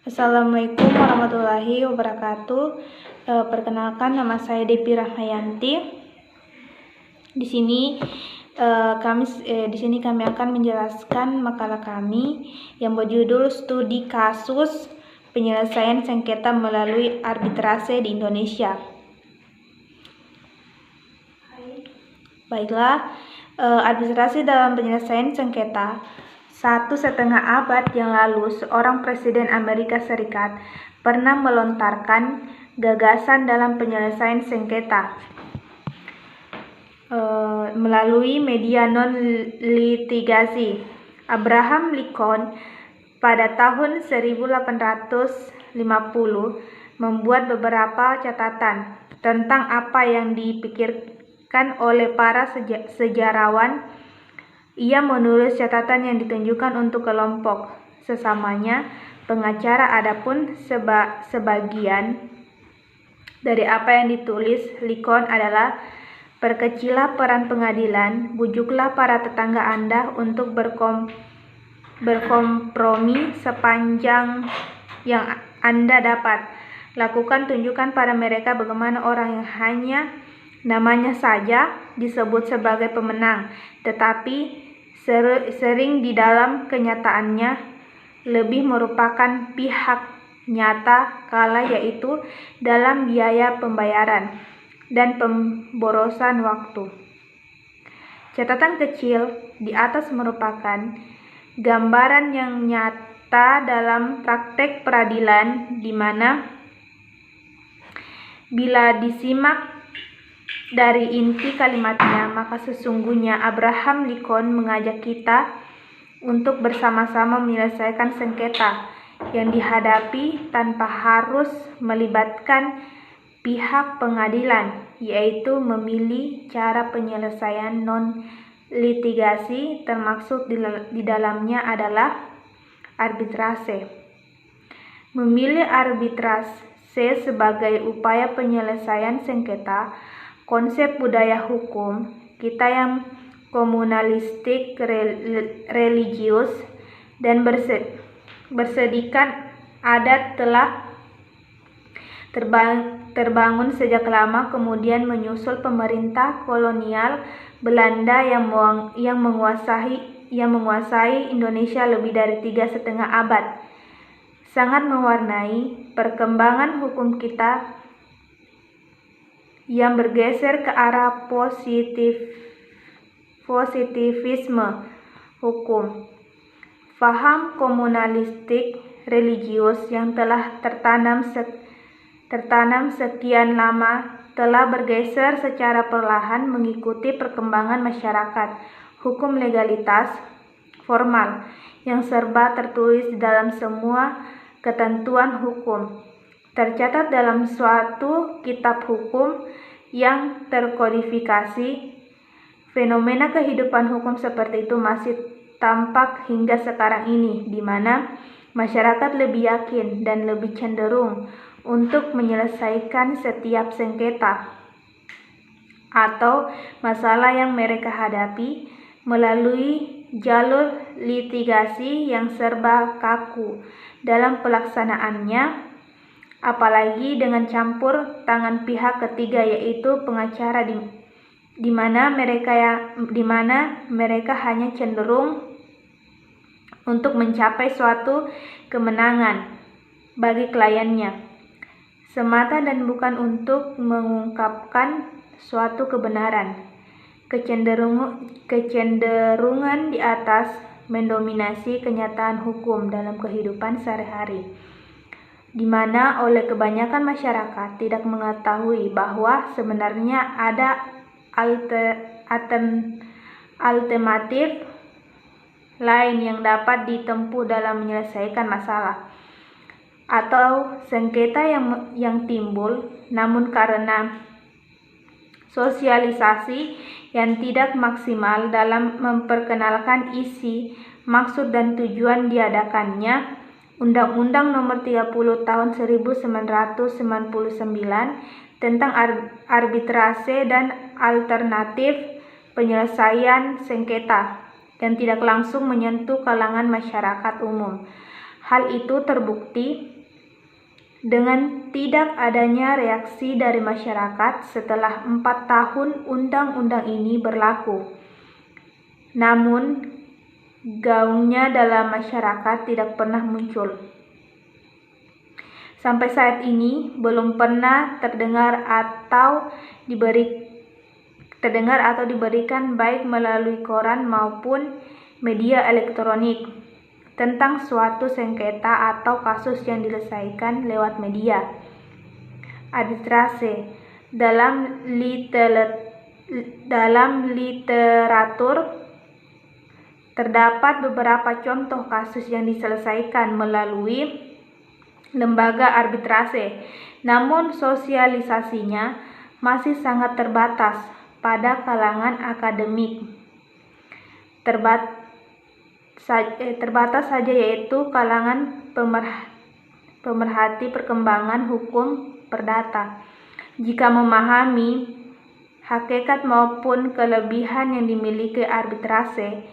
Assalamualaikum warahmatullahi wabarakatuh. Perkenalkan, nama saya Devi Rahmayanti. Di sini kami akan menjelaskan makalah kami yang berjudul Studi Kasus Penyelesaian Sengketa Melalui Arbitrase di Indonesia. Baiklah, arbitrase dalam penyelesaian sengketa. 1,5 abad yang lalu, seorang presiden Amerika Serikat pernah melontarkan gagasan dalam penyelesaian sengketa melalui media non-litigasi. Abraham Lincoln pada tahun 1850 membuat beberapa catatan tentang apa yang dipikirkan oleh para sejarawan. Ia menulis catatan yang ditunjukkan untuk kelompok sesamanya pengacara. Adapun sebagian dari apa yang ditulis Lincoln adalah: perkecillah peran pengadilan, bujuklah para tetangga Anda untuk berkompromi sepanjang yang Anda dapat. Lakukan, tunjukkan pada mereka bagaimana orang yang hanya namanya saja disebut sebagai pemenang, tetapi sering di dalam kenyataannya lebih merupakan pihak nyata kalah, yaitu dalam biaya pembayaran dan pemborosan waktu. Catatan kecil di atas merupakan gambaran yang nyata dalam praktek peradilan, di mana bila disimak dari inti kalimatnya, maka sesungguhnya Abraham Lincoln mengajak kita untuk bersama-sama menyelesaikan sengketa yang dihadapi tanpa harus melibatkan pihak pengadilan, yaitu memilih cara penyelesaian non-litigasi, termasuk di dalamnya adalah arbitrase. Memilih arbitrase sebagai upaya penyelesaian sengketa konsep budaya hukum kita yang komunalistik, religius, dan bersedikan adat telah terbangun sejak lama, kemudian menyusul pemerintah kolonial Belanda yang menguasai Indonesia lebih dari 3,5 abad, sangat mewarnai perkembangan hukum kita yang bergeser ke arah positivisme hukum. Faham komunalistik religius yang telah tertanam sekian lama telah bergeser secara perlahan mengikuti perkembangan masyarakat. Hukum legalitas formal yang serba tertulis dalam semua ketentuan hukum, tercatat dalam suatu kitab hukum yang terkodifikasi. Fenomena kehidupan hukum seperti itu masih tampak hingga sekarang ini, di mana masyarakat lebih yakin dan lebih cenderung untuk menyelesaikan setiap sengketa atau masalah yang mereka hadapi melalui jalur litigasi yang serba kaku dalam pelaksanaannya, apalagi dengan campur tangan pihak ketiga, yaitu pengacara, di mana mereka hanya cenderung untuk mencapai suatu kemenangan bagi kliennya semata dan bukan untuk mengungkapkan suatu kebenaran. Kecenderungan di atas mendominasi kenyataan hukum dalam kehidupan sehari-hari, di mana oleh kebanyakan masyarakat tidak mengetahui bahwa sebenarnya ada alternatif lain yang dapat ditempuh dalam menyelesaikan masalah atau sengketa yang timbul, namun karena sosialisasi yang tidak maksimal dalam memperkenalkan isi, maksud, dan tujuan diadakannya Undang-Undang Nomor 30 Tahun 1999 tentang arbitrase dan alternatif penyelesaian sengketa yang tidak langsung menyentuh kalangan masyarakat umum. Hal itu terbukti dengan tidak adanya reaksi dari masyarakat setelah 4 tahun undang-undang ini berlaku. Namun, gaungnya dalam masyarakat tidak pernah muncul. Sampai saat ini belum pernah terdengar atau diberikan baik melalui koran maupun media elektronik tentang suatu sengketa atau kasus yang diselesaikan lewat media. Arbitrase dalam literatur terdapat beberapa contoh kasus yang diselesaikan melalui lembaga arbitrase, namun sosialisasinya masih sangat terbatas pada kalangan akademik. Terbatas saja, yaitu kalangan pemerhati perkembangan hukum perdata. Jika memahami hakikat maupun kelebihan yang dimiliki arbitrase,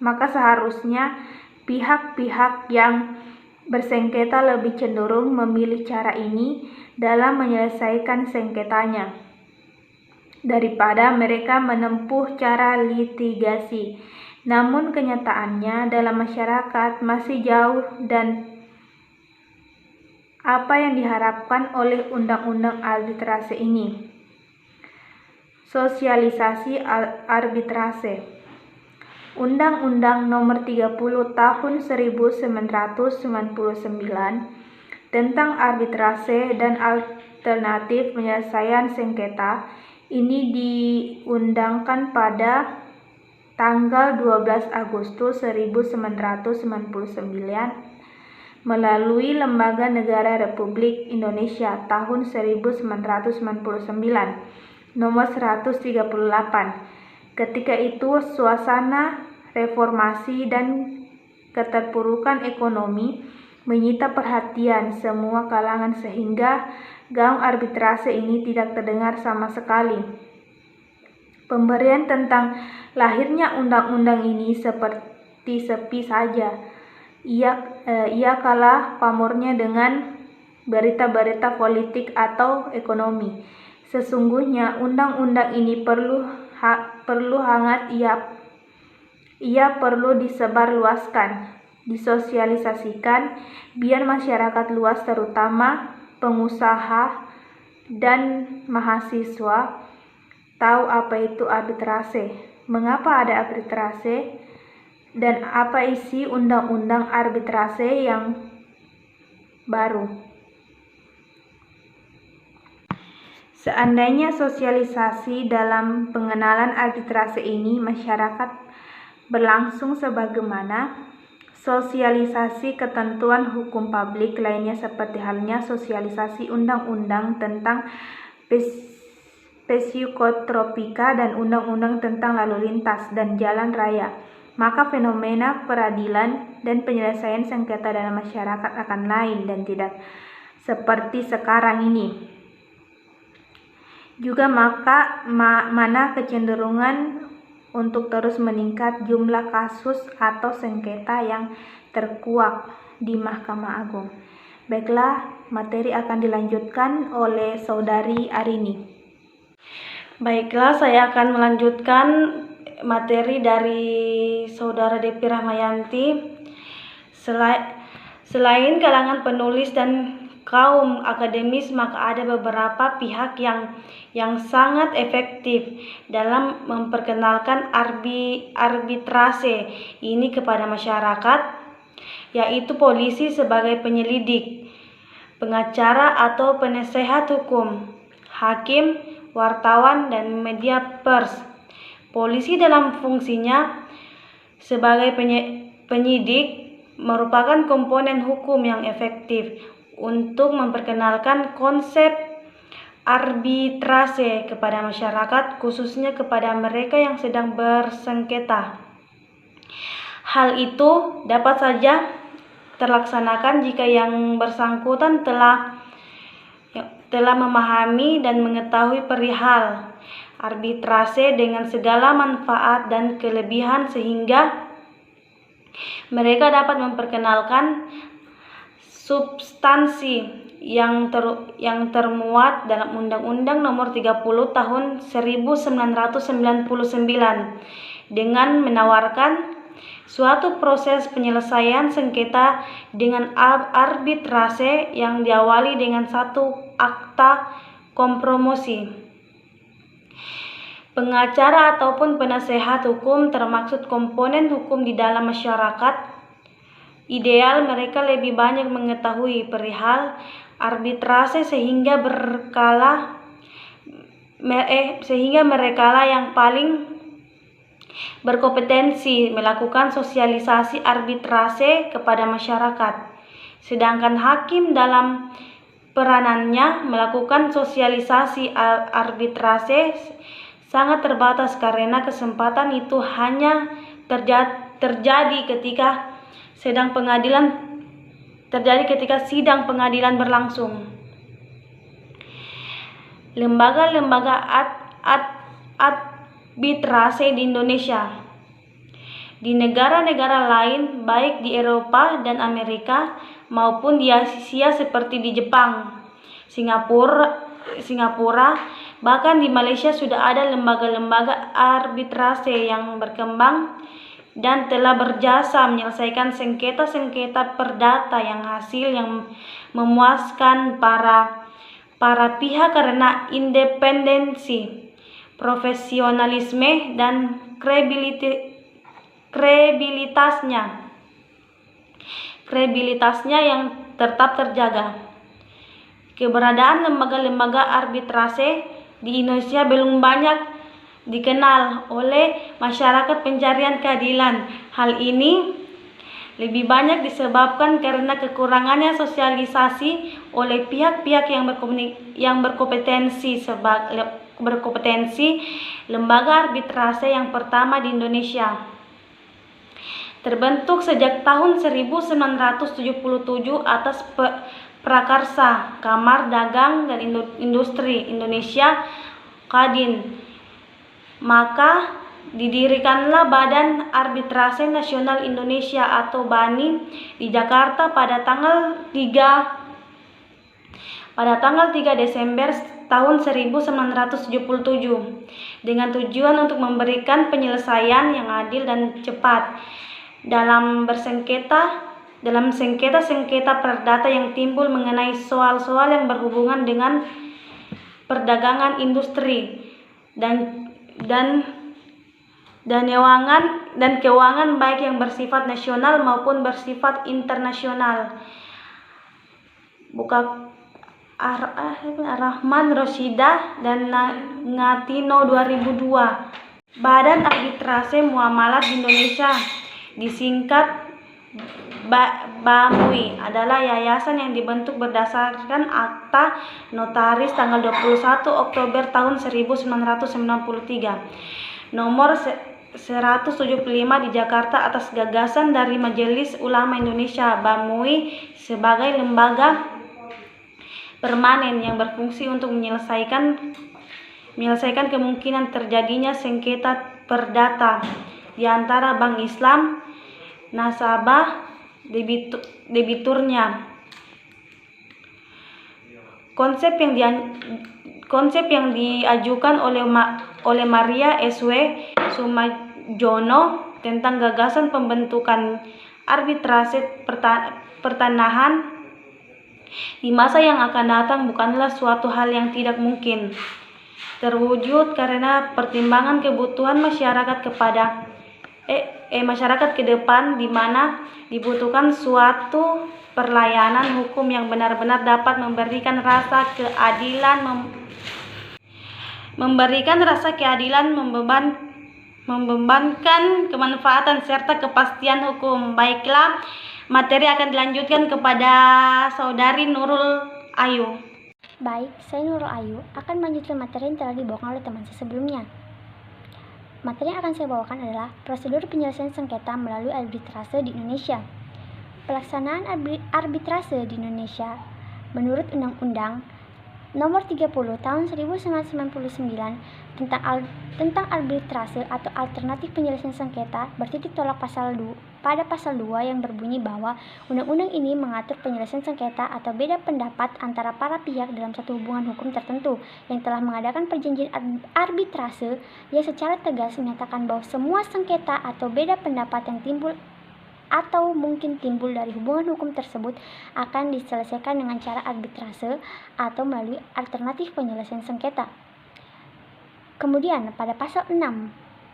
maka seharusnya pihak-pihak yang bersengketa lebih cenderung memilih cara ini dalam menyelesaikan sengketanya, daripada mereka menempuh cara litigasi. Namun kenyataannya dalam masyarakat masih jauh dan apa yang diharapkan oleh undang-undang arbitrase ini. Sosialisasi arbitrase. Undang-Undang Nomor 30 Tahun 1999 tentang arbitrase dan alternatif penyelesaian sengketa ini diundangkan pada tanggal 12 Agustus 1999 melalui Lembaga Negara Republik Indonesia tahun 1999 nomor 138. Ketika itu suasana reformasi dan keterpurukan ekonomi menyita perhatian semua kalangan sehingga gaung arbitrase ini tidak terdengar sama sekali. Pemberian tentang lahirnya undang-undang ini seperti sepi saja. Ia kalah pamornya dengan berita-berita politik atau ekonomi. Sesungguhnya undang-undang ini perlu hangat, ia perlu disebarluaskan, disosialisasikan biar masyarakat luas terutama pengusaha dan mahasiswa tahu apa itu arbitrase, mengapa ada arbitrase, dan apa isi undang-undang arbitrase yang baru. Seandainya sosialisasi dalam pengenalan arbitrase ini masyarakat berlangsung sebagaimana sosialisasi ketentuan hukum publik lainnya seperti halnya sosialisasi undang-undang tentang psikotropika dan undang-undang tentang lalu lintas dan jalan raya, maka fenomena peradilan dan penyelesaian sengketa dalam masyarakat akan lain dan tidak seperti sekarang ini. Juga mana kecenderungan untuk terus meningkat jumlah kasus atau sengketa yang terkuak di Mahkamah Agung. Baiklah, materi akan dilanjutkan oleh Saudari Arini. Baiklah, saya akan melanjutkan materi dari Saudara Depi Rahmayanti. Selain kalangan penulis dan kaum akademis, maka ada beberapa pihak yang sangat efektif dalam memperkenalkan arbitrase ini kepada masyarakat, yaitu polisi sebagai penyelidik, pengacara atau penasehat hukum, hakim, wartawan, dan media pers. Polisi dalam fungsinya sebagai penyidik merupakan komponen hukum yang efektif untuk memperkenalkan konsep arbitrase kepada masyarakat, khususnya kepada mereka yang sedang bersengketa. Hal itu dapat saja terlaksanakan jika yang bersangkutan telah memahami dan mengetahui perihal arbitrase dengan segala manfaat dan kelebihan sehingga mereka dapat memperkenalkan substansi yang termuat dalam Undang-Undang Nomor 30 Tahun 1999 dengan menawarkan suatu proses penyelesaian sengketa dengan arbitrase yang diawali dengan satu akta kompromi. Pengacara ataupun penasehat hukum termasuk komponen hukum di dalam masyarakat. Ideal mereka lebih banyak mengetahui perihal arbitrase sehingga mereka yang paling berkompetensi melakukan sosialisasi arbitrase kepada masyarakat. Sedangkan hakim dalam peranannya melakukan sosialisasi arbitrase sangat terbatas karena kesempatan itu hanya terjadi ketika sidang pengadilan berlangsung. Lembaga-lembaga arbitrase di Indonesia. Di negara-negara lain baik di Eropa dan Amerika maupun di Asia seperti di Jepang, Singapura, bahkan di Malaysia sudah ada lembaga-lembaga arbitrase yang berkembang dan telah berjasa menyelesaikan sengketa-sengketa perdata yang memuaskan para pihak karena independensi, profesionalisme dan kredibilitasnya yang tetap terjaga. Keberadaan lembaga-lembaga arbitrase di Indonesia belum banyak dikenal oleh masyarakat pencarian keadilan. Hal ini lebih banyak disebabkan karena kekurangannya sosialisasi oleh pihak-pihak yang berkompetensi. Lembaga arbitrase yang pertama di Indonesia terbentuk sejak tahun 1977 atas prakarsa Kamar Dagang dan Industri Indonesia Kadin. Maka didirikanlah Badan Arbitrase Nasional Indonesia atau BANI di Jakarta pada tanggal 3 Desember tahun 1977 dengan tujuan untuk memberikan penyelesaian yang adil dan cepat dalam sengketa perdata yang timbul mengenai soal-soal yang berhubungan dengan perdagangan industri dan keuangan baik yang bersifat nasional maupun bersifat internasional. Rahman Rosida dan Ngatino 2002. Badan Arbitrase Muamalat di Indonesia disingkat BAMUI adalah yayasan yang dibentuk berdasarkan akta notaris tanggal 21 Oktober tahun 1993 nomor 175 di Jakarta atas gagasan dari Majelis Ulama Indonesia. BAMUI sebagai lembaga permanen yang berfungsi untuk menyelesaikan kemungkinan terjadinya sengketa perdata di antara Bank Islam, nasabah, debiturnya. Konsep yang diajukan oleh Maria S.W. Sumajono tentang gagasan pembentukan arbitrase pertanahan di masa yang akan datang bukanlah suatu hal yang tidak mungkin terwujud karena pertimbangan kebutuhan masyarakat masyarakat ke depan, di mana dibutuhkan suatu pelayanan hukum yang benar-benar dapat memberikan rasa keadilan, membebankan kemanfaatan serta kepastian hukum. Baiklah, materi akan dilanjutkan kepada Saudari Nurul Ayu. Baik, saya Nurul Ayu akan melanjutkan materi yang telah dibawakan oleh teman saya sebelumnya. Materi yang akan saya bawakan adalah prosedur penyelesaian sengketa melalui arbitrase di Indonesia. Pelaksanaan arbitrase di Indonesia menurut Undang-Undang Nomor 30 Tahun 1999 tentang arbitrase atau alternatif penyelesaian sengketa bertitik tolak pada pasal 2 yang berbunyi bahwa undang-undang ini mengatur penyelesaian sengketa atau beda pendapat antara para pihak dalam satu hubungan hukum tertentu yang telah mengadakan perjanjian arbitrase yang secara tegas menyatakan bahwa semua sengketa atau beda pendapat yang timbul atau mungkin timbul dari hubungan hukum tersebut akan diselesaikan dengan cara arbitrase atau melalui alternatif penyelesaian sengketa. Kemudian pada pasal 6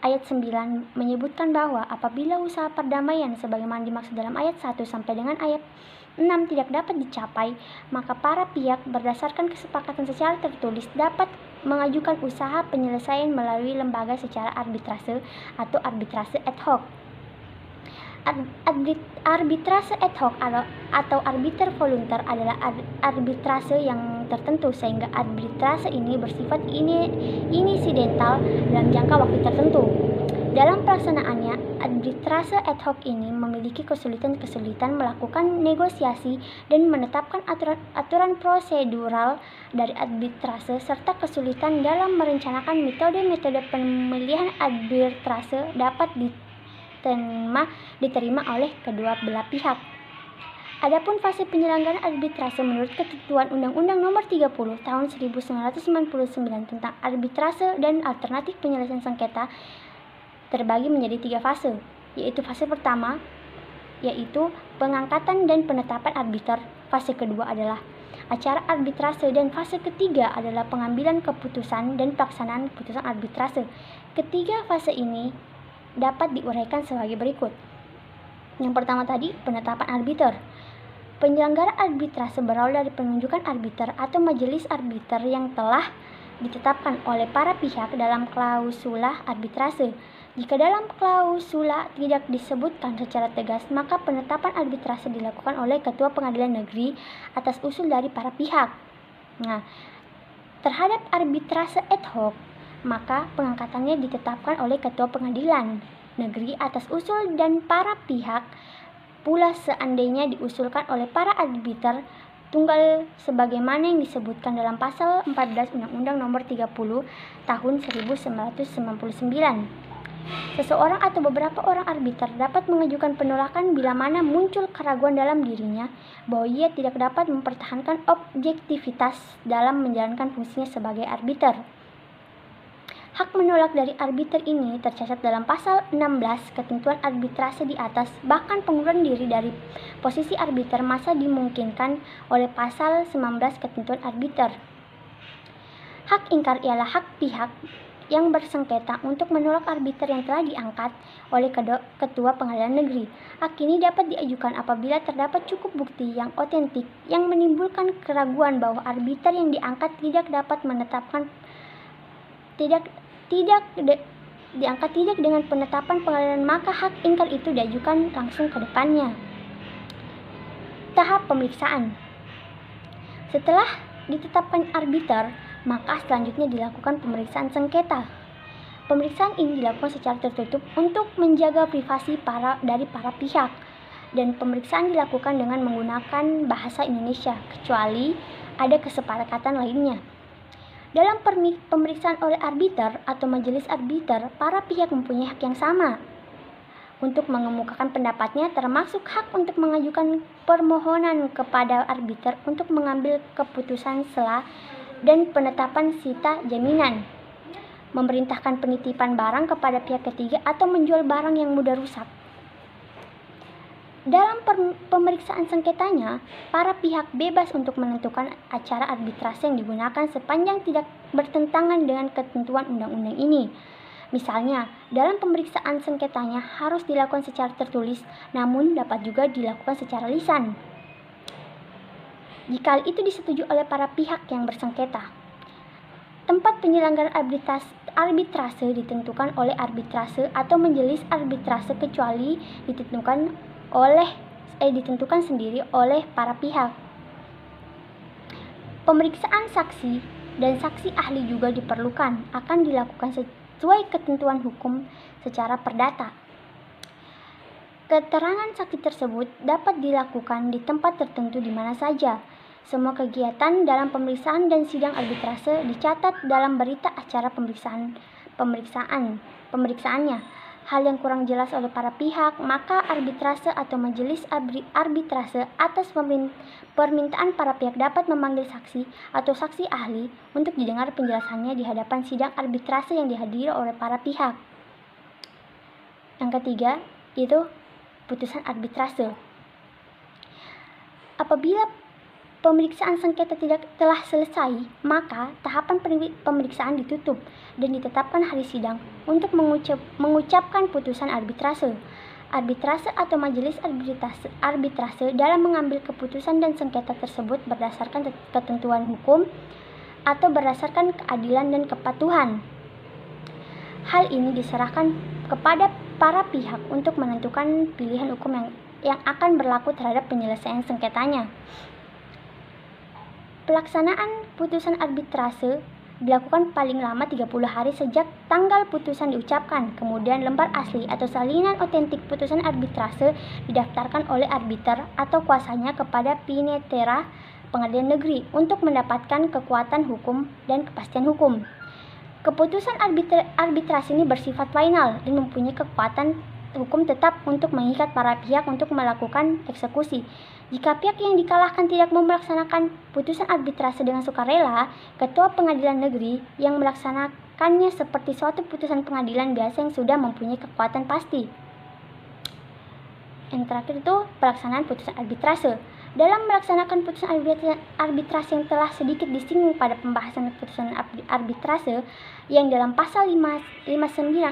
ayat 9 menyebutkan bahwa apabila usaha perdamaian sebagaimana dimaksud dalam ayat 1 sampai dengan ayat 6 tidak dapat dicapai, maka para pihak berdasarkan kesepakatan secara tertulis dapat mengajukan usaha penyelesaian melalui lembaga secara arbitrase atau arbitrase ad hoc. Arbitrase ad hoc atau arbiter voluntar adalah arbitrase yang tertentu sehingga arbitrase ini bersifat insidental dalam jangka waktu tertentu. Dalam pelaksanaannya, arbitrase ad hoc ini memiliki kesulitan melakukan negosiasi dan menetapkan aturan prosedural dari arbitrase serta kesulitan dalam merencanakan metode-metode pemilihan arbitrase dapat diterima oleh kedua belah pihak. Adapun fase penyelenggaraan arbitrase menurut ketentuan Undang-Undang Nomor 30 Tahun 1999 tentang arbitrase dan alternatif penyelesaian sengketa terbagi menjadi 3 fase, yaitu fase pertama yaitu pengangkatan dan penetapan arbiter, fase kedua adalah acara arbitrase dan fase ketiga adalah pengambilan keputusan dan pelaksanaan keputusan arbitrase. Ketiga fase ini dapat diuraikan sebagai berikut. Yang pertama tadi, penetapan arbiter. Penyelenggara arbitrase berawal dari penunjukan arbiter atau majelis arbiter yang telah ditetapkan oleh para pihak dalam klausula arbitrase. Jika dalam klausula tidak disebutkan secara tegas, maka penetapan arbitrase dilakukan oleh Ketua Pengadilan Negeri atas usul dari para pihak. Nah, terhadap arbitrase ad hoc, maka pengangkatannya ditetapkan oleh Ketua Pengadilan Negeri atas usul dan para pihak pula seandainya diusulkan oleh para arbiter tunggal sebagaimana yang disebutkan dalam pasal 14 Undang-Undang Nomor 30 Tahun 1999. Seseorang atau beberapa orang arbiter dapat mengajukan penolakan bila mana muncul keraguan dalam dirinya bahwa ia tidak dapat mempertahankan objektivitas dalam menjalankan fungsinya sebagai arbiter. Hak menolak dari arbiter ini tercatat dalam pasal 16 ketentuan arbitrase di atas, bahkan pengunduran diri dari posisi arbiter masa dimungkinkan oleh pasal 19 ketentuan arbiter. Hak ingkar ialah hak pihak yang bersengketa untuk menolak arbiter yang telah diangkat oleh Ketua Pengadilan Negeri. Hak ini dapat diajukan apabila terdapat cukup bukti yang otentik yang menimbulkan keraguan bahwa arbiter yang diangkat tidak dengan penetapan pengadilan, maka hak ingkar itu diajukan langsung ke depannya. Tahap pemeriksaan. Setelah ditetapkan arbiter, maka selanjutnya dilakukan pemeriksaan sengketa. Pemeriksaan ini dilakukan secara tertutup untuk menjaga privasi dari para pihak, dan pemeriksaan dilakukan dengan menggunakan bahasa Indonesia, kecuali ada kesepakatan lainnya. Dalam pemeriksaan oleh arbiter atau majelis arbiter, para pihak mempunyai hak yang sama untuk mengemukakan pendapatnya, termasuk hak untuk mengajukan permohonan kepada arbiter untuk mengambil keputusan sela dan penetapan sita jaminan, memerintahkan penitipan barang kepada pihak ketiga atau menjual barang yang mudah rusak. Dalam pemeriksaan sengketanya, para pihak bebas untuk menentukan acara arbitrase yang digunakan sepanjang tidak bertentangan dengan ketentuan undang-undang ini. Misalnya, dalam pemeriksaan sengketanya harus dilakukan secara tertulis, namun dapat juga dilakukan secara lisan, jika hal itu disetujui oleh para pihak yang bersengketa. Tempat penyelenggaraan arbitrase ditentukan oleh arbitrase atau majelis arbitrase kecuali ditentukan sendiri oleh para pihak. Pemeriksaan saksi dan saksi ahli juga diperlukan, akan dilakukan sesuai ketentuan hukum secara perdata. Keterangan saksi tersebut dapat dilakukan di tempat tertentu di mana saja. Semua kegiatan dalam pemeriksaan dan sidang arbitrase dicatat dalam berita acara pemeriksaannya. Hal yang kurang jelas oleh para pihak, maka arbitrase atau majelis arbitrase atas permintaan para pihak dapat memanggil saksi atau saksi ahli untuk didengar penjelasannya di hadapan sidang arbitrase yang dihadiri oleh para pihak. Yang ketiga, itu putusan arbitrase. Apabila pemeriksaan sengketa tidak telah selesai, maka tahapan pemeriksaan ditutup dan ditetapkan hari sidang untuk mengucapkan putusan arbitrase. Arbitrase atau majelis arbitrase dalam mengambil keputusan dan sengketa tersebut berdasarkan ketentuan hukum atau berdasarkan keadilan dan kepatuhan. Hal ini diserahkan kepada para pihak untuk menentukan pilihan hukum yang akan berlaku terhadap penyelesaian sengketanya. Pelaksanaan putusan arbitrase dilakukan paling lama 30 hari sejak tanggal putusan diucapkan. Kemudian lembar asli atau salinan otentik putusan arbitrase didaftarkan oleh arbiter atau kuasanya kepada Pinetera Pengadilan Negeri untuk mendapatkan kekuatan hukum dan kepastian hukum. Keputusan arbitrase ini bersifat final dan mempunyai kekuatan hukum tetap untuk mengikat para pihak untuk melakukan eksekusi. Jika pihak yang dikalahkan tidak mau melaksanakan putusan arbitrase dengan sukarela, ketua pengadilan negeri yang melaksanakannya seperti suatu putusan pengadilan biasa yang sudah mempunyai kekuatan pasti. Yang terakhir itu pelaksanaan putusan arbitrase. Dalam melaksanakan putusan arbitrase yang telah sedikit disinggung pada pembahasan putusan arbitrase yang dalam pasal 59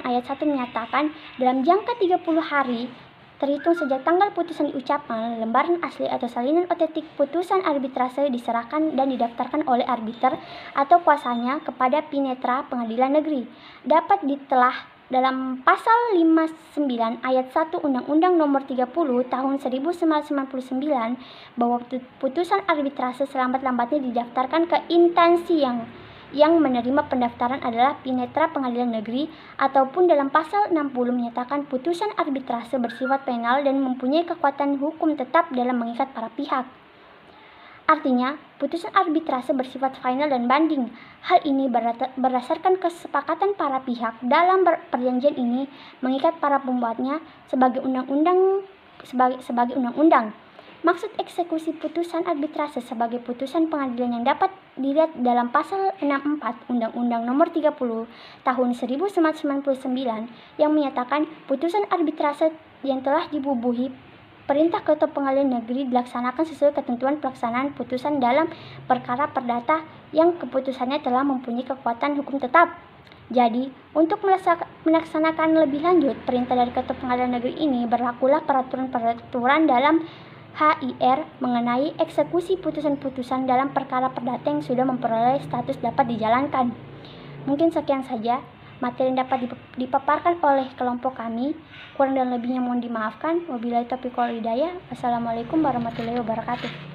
ayat 1 menyatakan dalam jangka 30 hari terhitung sejak tanggal putusan diucapkan, lembaran asli atau salinan otentik putusan arbitrase diserahkan dan didaftarkan oleh arbiter atau kuasanya kepada Pinetera Pengadilan Negeri. Dapat ditelah dalam pasal 59 ayat 1 Undang-Undang Nomor 30 Tahun 1999 bahwa putusan arbitrase selambat-lambatnya didaftarkan ke instansi yang menerima pendaftaran adalah Pinetera Pengadilan Negeri, ataupun dalam pasal 60 menyatakan putusan arbitrase bersifat penal dan mempunyai kekuatan hukum tetap dalam mengikat para pihak. Artinya, putusan arbitrase bersifat final dan banding. Hal ini berdasarkan kesepakatan para pihak dalam perjanjian ini mengikat para pembuatnya sebagai undang-undang. Maksud eksekusi putusan arbitrase sebagai putusan pengadilan yang dapat dilihat dalam pasal 64 Undang-Undang Nomor 30 Tahun 1999 yang menyatakan putusan arbitrase yang telah dibubuhi perintah ketua pengadilan negeri dilaksanakan sesuai ketentuan pelaksanaan putusan dalam perkara perdata yang keputusannya telah mempunyai kekuatan hukum tetap. Jadi, untuk melaksanakan lebih lanjut perintah dari ketua pengadilan negeri ini, berlakulah peraturan dalam HIR mengenai eksekusi putusan-putusan dalam perkara perdata yang sudah memperoleh status dapat dijalankan. Mungkin sekian saja materi yang dapat dipaparkan oleh kelompok kami. Kurang dan lebihnya mohon dimaafkan. Wabillahi taufiq wal hidayah. Wassalamualaikum warahmatullahi wabarakatuh.